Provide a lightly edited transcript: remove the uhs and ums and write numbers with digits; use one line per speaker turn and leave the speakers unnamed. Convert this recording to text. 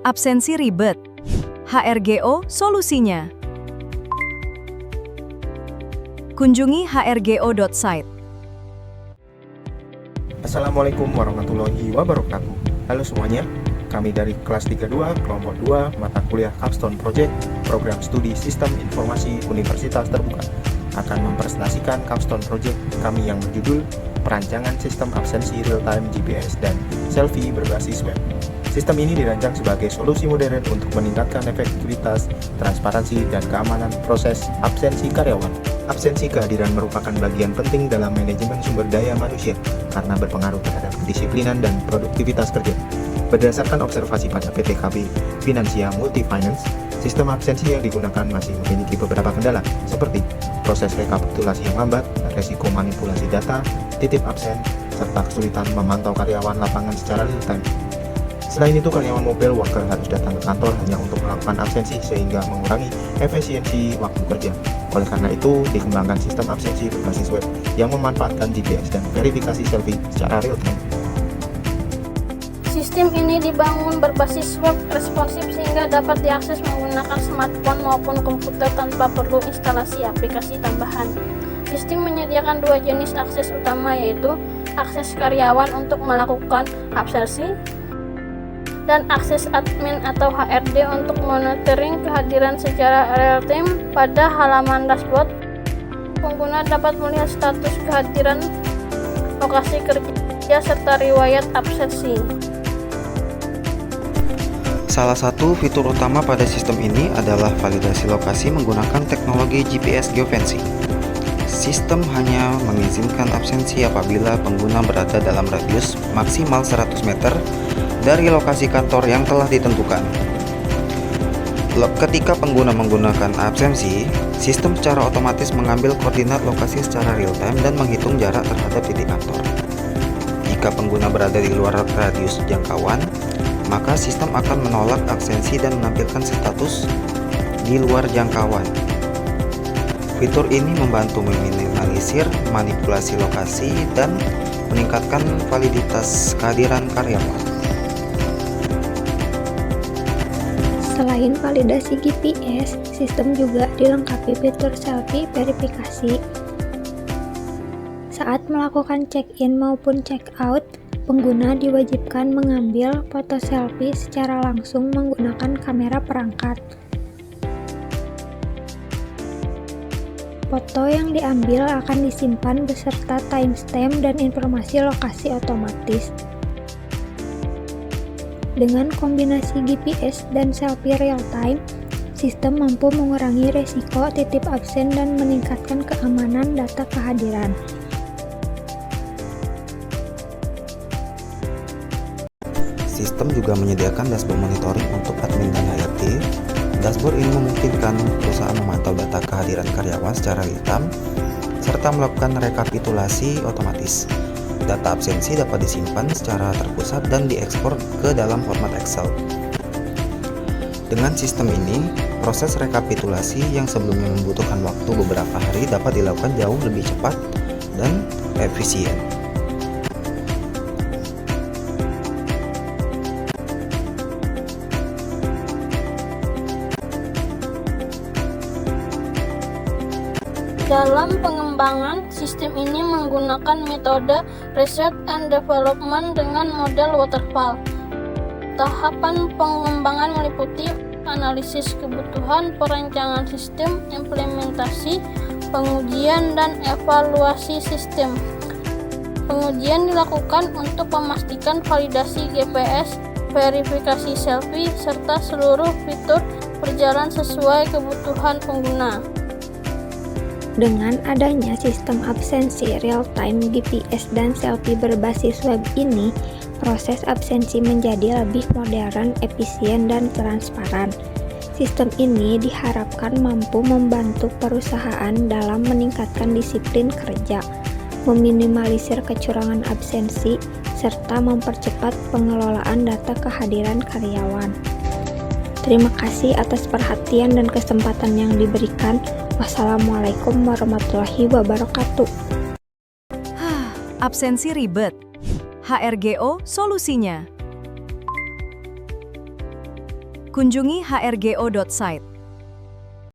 Absensi ribet. HRGO solusinya. Kunjungi hrgo.site.
Assalamualaikum warahmatullahi wabarakatuh. Halo semuanya, kami dari kelas 32 kelompok 2 mata kuliah Capstone Project Program Studi Sistem Informasi Universitas Terbuka akan mempresentasikan Capstone Project kami yang berjudul Perancangan Sistem Absensi Real-Time GPS dan Selfie berbasis web. Sistem ini dirancang sebagai solusi modern untuk meningkatkan efektivitas, transparansi, dan keamanan proses absensi karyawan. Absensi kehadiran merupakan bagian penting dalam manajemen sumber daya manusia karena berpengaruh terhadap kedisiplinan dan produktivitas kerja. Berdasarkan observasi pada PT KB Finansia Multifinance, sistem absensi yang digunakan masih memiliki beberapa kendala, seperti proses rekapitulasi yang lambat, resiko manipulasi data, titip absen, serta kesulitan memantau karyawan lapangan secara real-time. Selain itu, karyawan mobile worker harus datang ke kantor hanya untuk melakukan absensi sehingga mengurangi efisiensi waktu kerja. Oleh karena itu, dikembangkan sistem absensi berbasis web yang memanfaatkan GPS dan verifikasi selfie secara real-time.
Sistem ini dibangun berbasis web responsif sehingga dapat diakses menggunakan smartphone maupun komputer tanpa perlu instalasi aplikasi tambahan. Sistem menyediakan dua jenis akses utama, yaitu akses karyawan untuk melakukan absensi dan akses admin atau HRD untuk monitoring kehadiran secara real-time. Pada halaman dashboard, pengguna dapat melihat status kehadiran, lokasi kerja, serta riwayat absensi.
Salah satu fitur utama pada sistem ini adalah validasi lokasi menggunakan teknologi GPS geofencing. Sistem hanya mengizinkan absensi apabila pengguna berada dalam radius maksimal 100 meter dari lokasi kantor yang telah ditentukan. Ketika pengguna menggunakan absensi, sistem secara otomatis mengambil koordinat lokasi secara real-time dan menghitung jarak terhadap titik kantor. Jika pengguna berada di luar radius jangkauan, maka sistem akan menolak absensi dan menampilkan status di luar jangkauan. Fitur ini membantu meminimalisir manipulasi lokasi dan meningkatkan validitas kehadiran karyawan.
Selain validasi GPS, sistem juga dilengkapi fitur selfie verifikasi. Saat melakukan check-in maupun check-out, pengguna diwajibkan mengambil foto selfie secara langsung menggunakan kamera perangkat. Foto yang diambil akan disimpan beserta timestamp dan informasi lokasi otomatis. Dengan kombinasi GPS dan selfie real-time, sistem mampu mengurangi resiko titip absen dan meningkatkan keamanan data kehadiran.
Sistem juga menyediakan dashboard monitoring untuk admin dan HRD. Dashboard ini memungkinkan perusahaan memantau data kehadiran karyawan secara real-time serta melakukan rekapitulasi otomatis. Data absensi dapat disimpan secara terpusat dan diekspor ke dalam format Excel. Dengan sistem ini, proses rekapitulasi yang sebelumnya membutuhkan waktu beberapa hari dapat dilakukan jauh lebih cepat dan efisien.
Dalam pengembangan, sistem ini menggunakan metode research and development dengan model waterfall. Tahapan pengembangan meliputi analisis kebutuhan, perancangan sistem, implementasi, pengujian, dan evaluasi sistem. Pengujian dilakukan untuk memastikan validasi GPS, verifikasi selfie, serta seluruh fitur berjalan sesuai kebutuhan pengguna.
Dengan adanya sistem absensi real-time GPS dan selfie berbasis web ini, proses absensi menjadi lebih modern, efisien, dan transparan. Sistem ini diharapkan mampu membantu perusahaan dalam meningkatkan disiplin kerja, meminimalisir kecurangan absensi, serta mempercepat pengelolaan data kehadiran karyawan. Terima kasih atas perhatian dan kesempatan yang diberikan. Wassalamualaikum warahmatullahi wabarakatuh.
Absensi ribet. HRGO solusinya. Kunjungi hrgo.site.